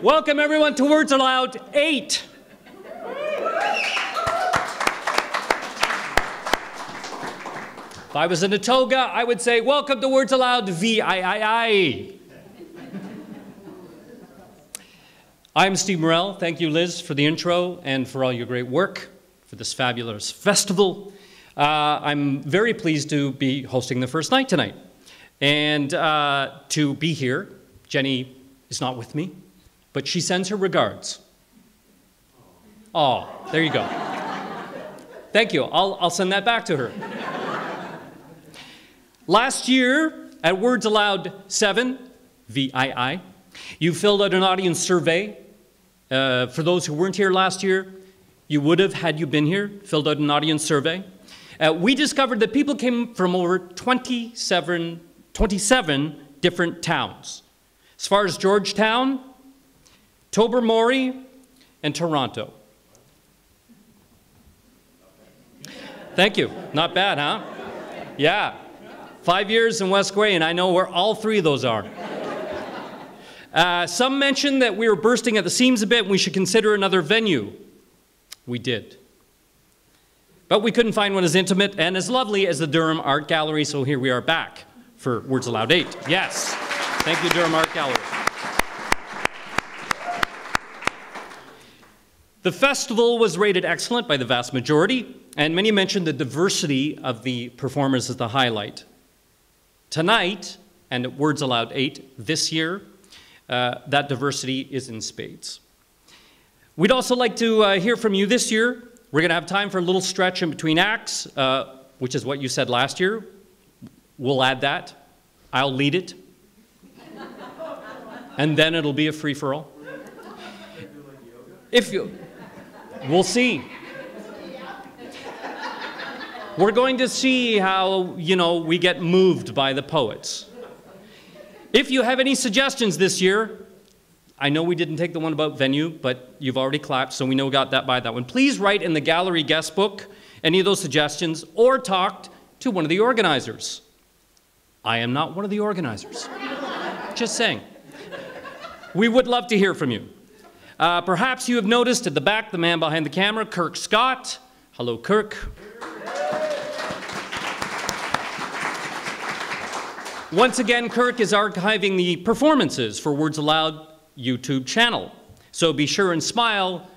Welcome everyone to Words Aloud 8. If I was in a toga, I would say, welcome to Words Aloud VIII. I'm Steve Morrell. Thank you, Liz, for the intro and for all your great work for this fabulous festival. I'm very pleased to be hosting the first night tonight. And to be here, Jenny is not with me, but she sends her regards. Oh, there you go. Thank you. I'll send that back to her. Last year, at Words Aloud 7, VII, you filled out an audience survey. For those who weren't here last year, you would have, had you been here, filled out an audience survey. We discovered that people came from over 27 different towns. As far as Georgetown, Tobermory, and Toronto. Thank you. Not bad, huh? Yeah. 5 years in West Grey, and I know where all three of those are. Some mentioned that we were bursting at the seams a bit and we should consider another venue. We did. But we couldn't find one as intimate and as lovely as the Durham Art Gallery, so here we are back for Words Aloud 8. Yes. Thank you, Durham Art Gallery. The festival was rated excellent by the vast majority, and many mentioned the diversity of the performers as the highlight. Tonight, and at Words Aloud 8 this year, that diversity is in spades. We'd also like to hear from you this year. We're going to have time for a little stretch in between acts, which is what you said last year. We'll add that. I'll lead it. And then it'll be a free-for-all. If you, we'll see. We're going to see how, we get moved by the poets. If you have any suggestions this year, I know we didn't take the one about venue, but you've already clapped, so we know we got that by that one. Please write in the gallery guest book any of those suggestions or talk to one of the organizers. I am not one of the organizers. Just saying. We would love to hear from you. Perhaps you have noticed at the back, the man behind the camera, Kirk Scott. Hello, Kirk. Once again, Kirk is archiving the performances for Words Aloud YouTube channel. So be sure and smile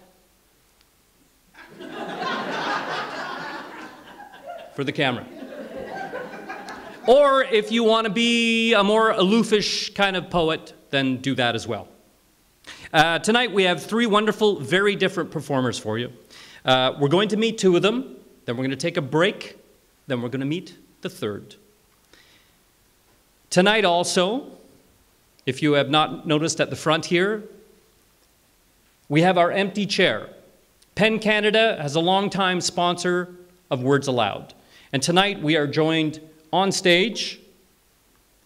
for the camera. Or if you want to be a more aloofish kind of poet, then do that as well. Tonight we have three wonderful, very different performers for you. We're going to meet two of them, then we're going to take a break, then we're going to meet the third. Tonight also, if you have not noticed at the front here, we have our empty chair. PEN Canada has a long-time sponsor of Words Aloud. And tonight we are joined on stage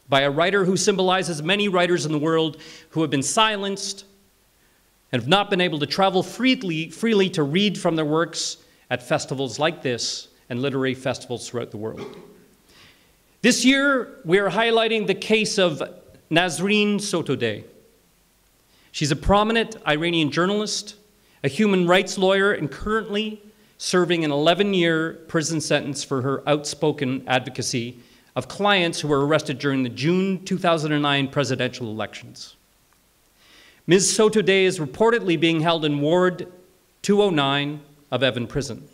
by a writer who symbolizes many writers in the world who have been silenced and have not been able to travel freely to read from their works at festivals like this and literary festivals throughout the world. This year, we are highlighting the case of Nasreen Sotoudeh. She's a prominent Iranian journalist, a human rights lawyer, and currently serving an 11-year prison sentence for her outspoken advocacy of clients who were arrested during the June 2009 presidential elections. Ms. Sotoudeh is reportedly being held in Ward 209 of Evan Prison.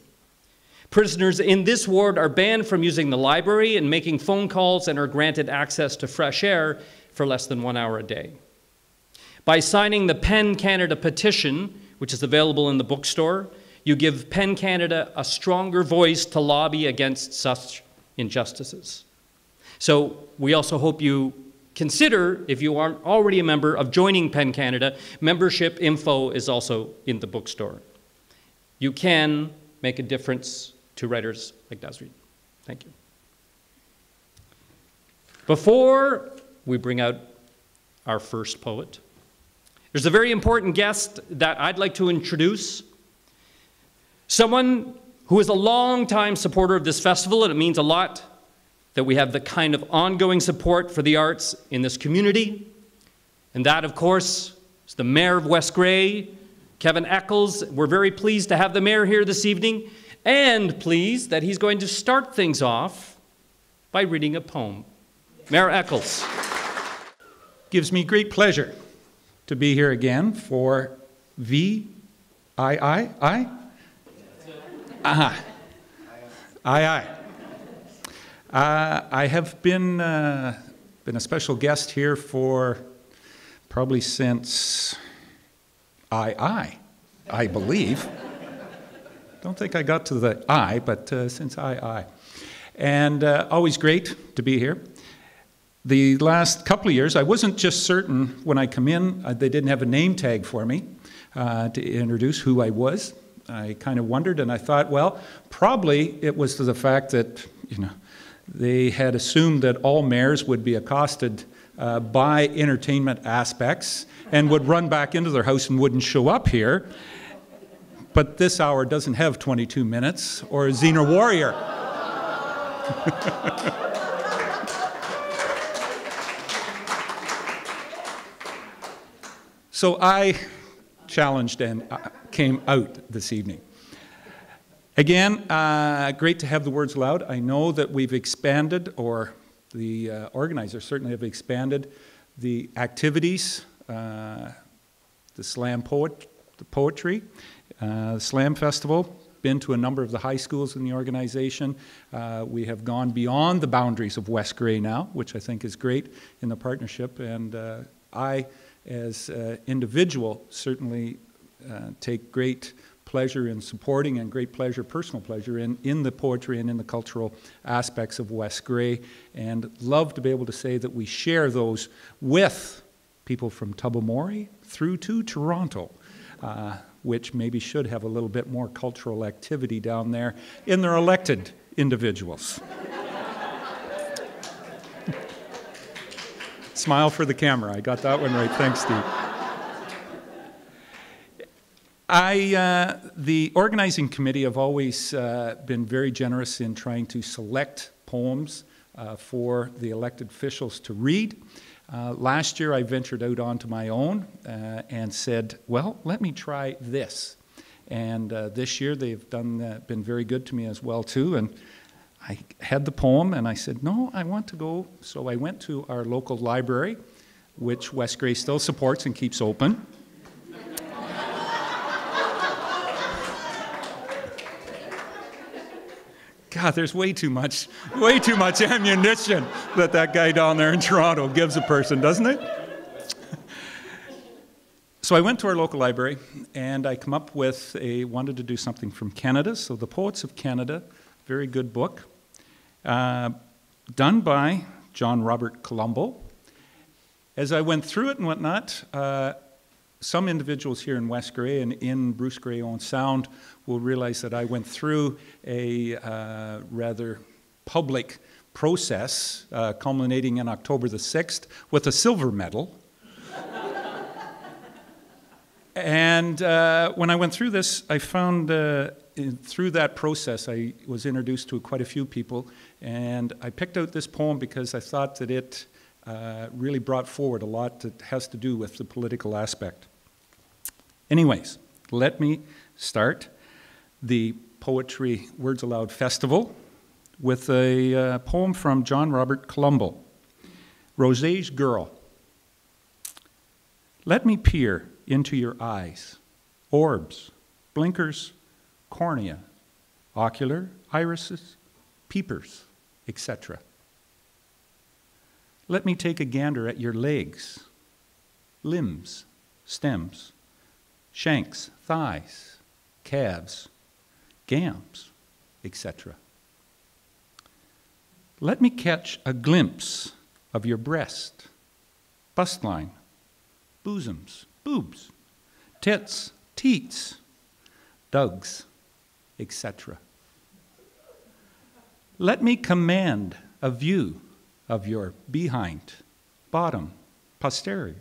Prisoners in this ward are banned from using the library and making phone calls and are granted access to fresh air for less than 1 hour a day. By signing the PEN Canada petition, which is available in the bookstore, you give PEN Canada a stronger voice to lobby against such injustices. So we also hope you consider, if you aren't already a member, of joining PEN Canada. Membership info is also in the bookstore. You can make a difference to writers like Nasreen. Thank you. Before we bring out our first poet, there's a very important guest that I'd like to introduce. Someone who is a long-time supporter of this festival, and it means a lot that we have the kind of ongoing support for the arts in this community. And that, of course, It's the Mayor of West Grey, Kevin Eccles. We're very pleased to have the Mayor here this evening, and pleased that he's going to start things off by reading a poem. Mayor Eccles. Gives me great pleasure to be here again for VII. I have been a special guest here for probably since I believe. Don't think I got to the I, but since I. And always great to be here. The last couple of years, I wasn't just certain when I come in, they didn't have a name tag for me to introduce who I was. I kind of wondered, and I thought, well, probably it was to the fact that, they had assumed that all mayors would be accosted by entertainment aspects and would run back into their house and wouldn't show up here. But this hour doesn't have 22 minutes or a Xena warrior. So I challenged and came out this evening. Again, great to have the words aloud. I know that we've expanded, or the organizers certainly have expanded the activities, the slam poetry, slam festival, been to a number of the high schools in the organization. We have gone beyond the boundaries of West Grey now, which I think is great in the partnership. And I, as an individual, certainly take great pleasure in supporting and great pleasure, personal pleasure, in the poetry and in the cultural aspects of West Grey, and love to be able to say that we share those with people from Tobermory through to Toronto, which maybe should have a little bit more cultural activity down there in their elected individuals. Smile for the camera. I got that one right. Thanks, Steve. The organizing committee have always been very generous in trying to select poems for the elected officials to read. Last year I ventured out onto my own and said, well, let me try this. And this year they've been very good to me as well too. And I had the poem and I said, no, I want to go. So I went to our local library, which West Grey still supports and keeps open. God, there's way too much ammunition that guy down there in Toronto gives a person, doesn't it? So I went to our local library, and I come up with wanted to do something from Canada. So The Poets of Canada, very good book, done by John Robert Colombo. As I went through it and whatnot, some individuals here in West Grey and in Bruce Grey Owen Sound will realize that I went through a rather public process culminating in October the 6th with a silver medal. And when I went through this, I found through that process I was introduced to quite a few people, and I picked out this poem because I thought that it really brought forward a lot that has to do with the political aspect. Anyways, let me start the Poetry Words Aloud Festival with a poem from John Robert Colombo, Rosé's Girl. Let me peer into your eyes, orbs, blinkers, cornea, ocular, irises, peepers, etc. Let me take a gander at your legs, limbs, stems, shanks, thighs, calves, gams, etc. Let me catch a glimpse of your breast, bust line, bosoms, boobs, tits, teats, dugs, etc. Let me command a view of your behind, bottom, posterior,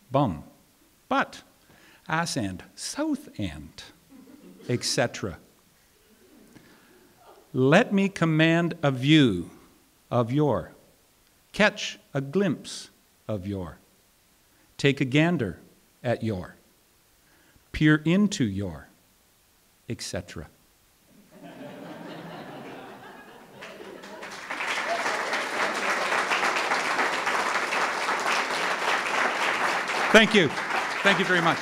bum, butt, ass end, south end, etc. Let me command a view of your, catch a glimpse of your, take a gander at your, peer into your, etc. Thank you. Thank you very much.